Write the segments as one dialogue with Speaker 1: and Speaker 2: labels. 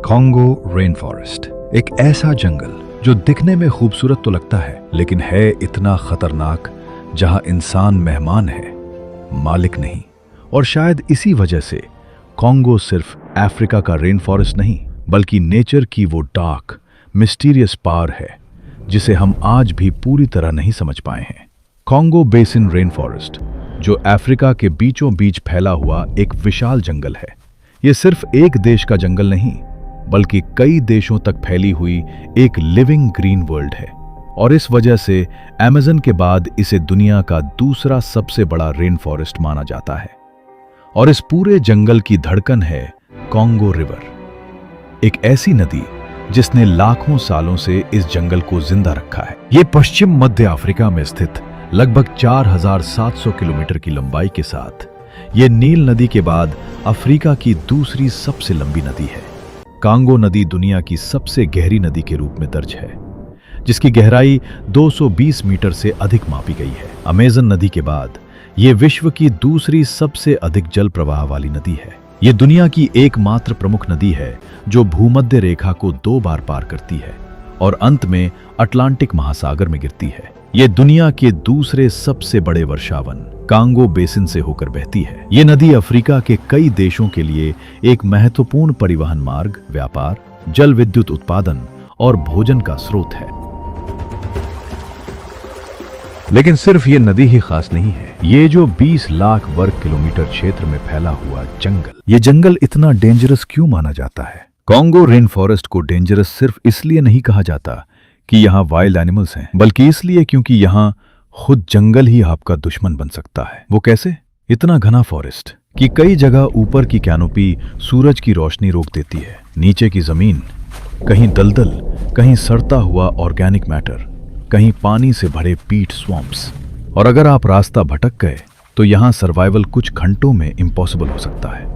Speaker 1: Congo rain forest, एक ऐसा जंगल जो दिखने में खूबसूरत तो लगता है लेकिन है इतना खतरनाक, जहां इंसान मेहमान है, मालिक नहीं। और शायद इसी वजह से कॉन्गो सिर्फ अफ्रीका का रेन फॉरेस्ट नहीं, बल्कि नेचर की वो डार्क मिस्टीरियस पार है जिसे हम आज भी पूरी तरह नहीं समझ पाए हैं। कॉन्गो बेसिन रेन फॉरेस्ट, जो अफ्रीका के बीचों बीच फैला हुआ एक विशाल जंगल है, ये सिर्फ एक देश का जंगल नहीं, बल्कि कई देशों तक फैली हुई एक लिविंग ग्रीन वर्ल्ड है। और इस वजह से अमेज़न के बाद इसे दुनिया का दूसरा सबसे बड़ा रेन फॉरेस्ट माना जाता है। और इस पूरे जंगल की धड़कन है कॉन्गो रिवर, एक ऐसी नदी जिसने लाखों सालों से इस जंगल को जिंदा रखा है। ये पश्चिम मध्य अफ्रीका में स्थित लगभग 4700 किलोमीटर की लंबाई के साथ ये नील नदी के बाद अफ्रीका की दूसरी सबसे लंबी नदी है। कांगो नदी दुनिया की सबसे गहरी नदी के रूप में दर्ज है, जिसकी गहराई 220 मीटर से अधिक मापी गई है। अमेज़न नदी के बाद ये विश्व की दूसरी सबसे अधिक जल प्रवाह वाली नदी है। ये दुनिया की एकमात्र प्रमुख नदी है जो भूमध्य रेखा को 2 बार पार करती है और अंत में अटलांटिक महासागर में गिरती है। ये दुनिया के दूसरे सबसे बड़े वर्षावन कांगो बेसिन से होकर बहती है। ये नदी अफ्रीका के कई देशों के लिए एक महत्वपूर्ण परिवहन मार्ग, व्यापार, जल विद्युत उत्पादन और भोजन का स्रोत है। लेकिन सिर्फ ये नदी ही खास नहीं है। ये जो 20 लाख वर्ग किलोमीटर क्षेत्र में फैला हुआ जंगल, ये जंगल इतना डेंजरस क्यों माना जाता है? कॉन्गो रेन फॉरेस्ट को डेंजरस सिर्फ इसलिए नहीं कहा जाता कि यहाँ वाइल्ड एनिमल्स हैं, बल्कि इसलिए क्योंकि यहाँ खुद जंगल ही आपका दुश्मन बन सकता है। वो कैसे? इतना घना फॉरेस्ट कि कई जगह ऊपर की कैनोपी सूरज की रोशनी रोक देती है, नीचे की जमीन कहीं दलदल, कहीं सड़ता हुआ ऑर्गेनिक मैटर, कहीं पानी से भरे पीट स्वैम्प्स। और अगर आप रास्ता भटक गए तो यहाँ सर्वाइवल कुछ घंटों में इम्पॉसिबल हो सकता है।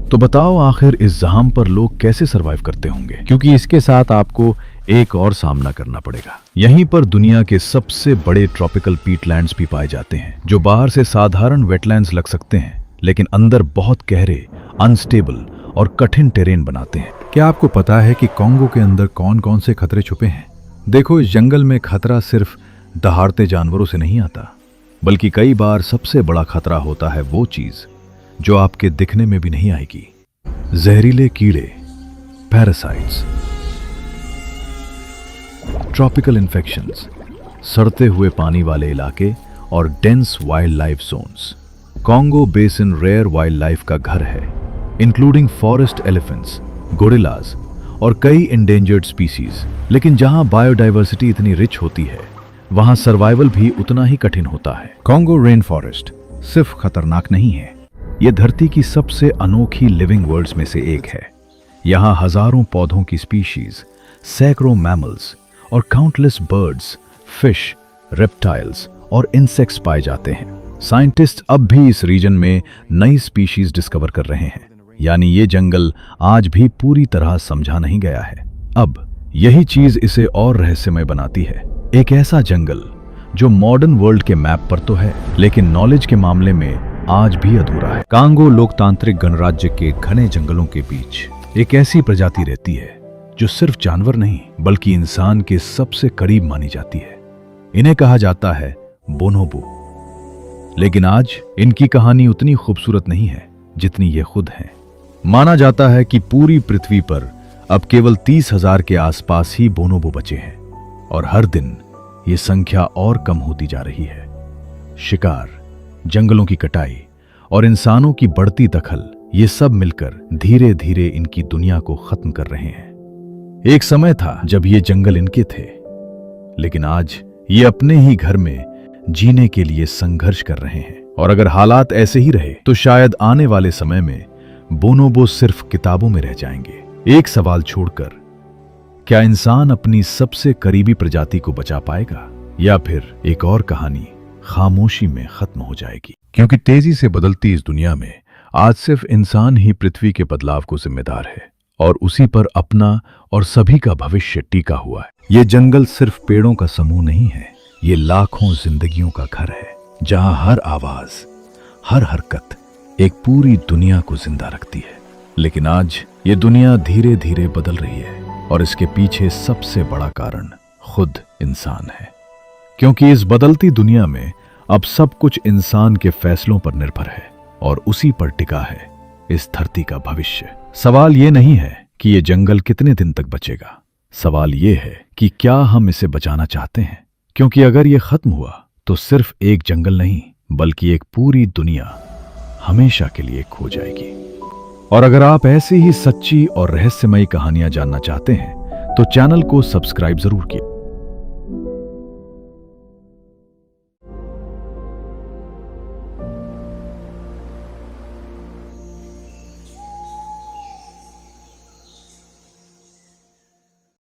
Speaker 1: तो बताओ आखिर इस जहां पर लोग कैसे सर्वाइव करते होंगे? क्योंकि इसके साथ आपको एक और सामना करना पड़ेगा। यहीं पर दुनिया के सबसे बड़े ट्रॉपिकल पीटलैंड्स भी पाए जाते हैं, जो बाहर से साधारण वेटलैंड्स लग सकते हैं लेकिन अंदर बहुत गहरे, अनस्टेबल और कठिन टेरेन बनाते हैं। क्या आपको पता है कि कॉन्गो के अंदर कौन कौन से खतरे छुपे हैं? देखो, इस जंगल में खतरा सिर्फ दहाड़ते जानवरों से नहीं आता, बल्कि कई बार सबसे बड़ा खतरा होता है वो चीज जो आपके दिखने में भी नहीं आएगी। जहरीले कीड़े, पैरासाइट्स, ट्रॉपिकल इन्फेक्शंस, सड़ते हुए पानी वाले इलाके और dense wildlife zones. Congo basin rare wildlife का घर है, इंक्लूडिंग फॉरेस्ट एलिफेंट्स, गोरिल्लाज और कई इंडेंजर्ड स्पीसीज। लेकिन जहां बायोडाइवर्सिटी इतनी रिच होती है, वहां सर्वाइवल भी उतना ही कठिन होता है। कॉन्गो रेन फॉरेस्ट सिर्फ खतरनाक नहीं है, यह धरती की सबसे अनोखी लिविंग वर्ल्ड्स में से एक है। यहाँ हजारों पौधों की स्पीशीज, सैकड़ों मैमल्स और काउंटलेस बर्ड्स, फिश, रेप्टाइल्स और इंसेक्ट्स पाए जाते हैं। साइंटिस्ट अब भी इस रीजन में नई स्पीशीज डिस्कवर कर रहे हैं, यानी ये जंगल आज भी पूरी तरह समझा नहीं गया है। अब यही चीज इसे और रहस्यमय बनाती है। एक ऐसा जंगल जो मॉडर्न वर्ल्ड के मैप पर तो है, लेकिन नॉलेज के मामले में आज भी अधूरा है। कांगो लोकतांत्रिक गणराज्य के घने जंगलों के बीच एक ऐसी प्रजाति रहती है जो सिर्फ जानवर नहीं, बल्कि इंसान के सबसे करीब मानी जाती है। इन्हें कहा जाता है बोनोबो। लेकिन आज इनकी कहानी उतनी खूबसूरत नहीं है जितनी ये खुद हैं। माना जाता है कि पूरी पृथ्वी पर अब केवल 30,000 के आसपास ही बोनोबो बचे हैं और हर दिन ये संख्या और कम होती जा रही है। शिकार, जंगलों की कटाई और इंसानों की बढ़ती दखल, ये सब मिलकर धीरे धीरे इनकी दुनिया को खत्म कर रहे हैं। एक समय था जब ये जंगल इनके थे, लेकिन आज ये अपने ही घर में जीने के लिए संघर्ष कर रहे हैं। और अगर हालात ऐसे ही रहे तो शायद आने वाले समय में बोनोबो सिर्फ किताबों में रह जाएंगे। एक सवाल छोड़कर, क्या इंसान अपनी सबसे करीबी प्रजाति को बचा पाएगा, या फिर एक और कहानी खामोशी में खत्म हो जाएगी? क्योंकि तेजी से बदलती इस दुनिया में आज सिर्फ इंसान ही पृथ्वी के बदलाव को जिम्मेदार है और उसी पर अपना और सभी का भविष्य टिका हुआ है। ये जंगल सिर्फ पेड़ों का समूह नहीं है, ये लाखों जिंदगियों का घर है, जहां हर आवाज, हर हरकत एक पूरी दुनिया को जिंदा रखती है। लेकिन आज ये दुनिया धीरे धीरे बदल रही है और इसके पीछे सबसे बड़ा कारण खुद इंसान है। क्योंकि इस बदलती दुनिया में अब सब कुछ इंसान के फैसलों पर निर्भर है और उसी पर टिका है इस धरती का भविष्य। सवाल ये नहीं है कि ये जंगल कितने दिन तक बचेगा, सवाल ये है कि क्या हम इसे बचाना चाहते हैं। क्योंकि अगर ये खत्म हुआ तो सिर्फ एक जंगल नहीं बल्कि एक पूरी दुनिया हमेशा के लिए खो जाएगी। और अगर आप ऐसी ही सच्ची और रहस्यमयी कहानियां जानना चाहते हैं तो चैनल को सब्सक्राइब जरूर कीजिए।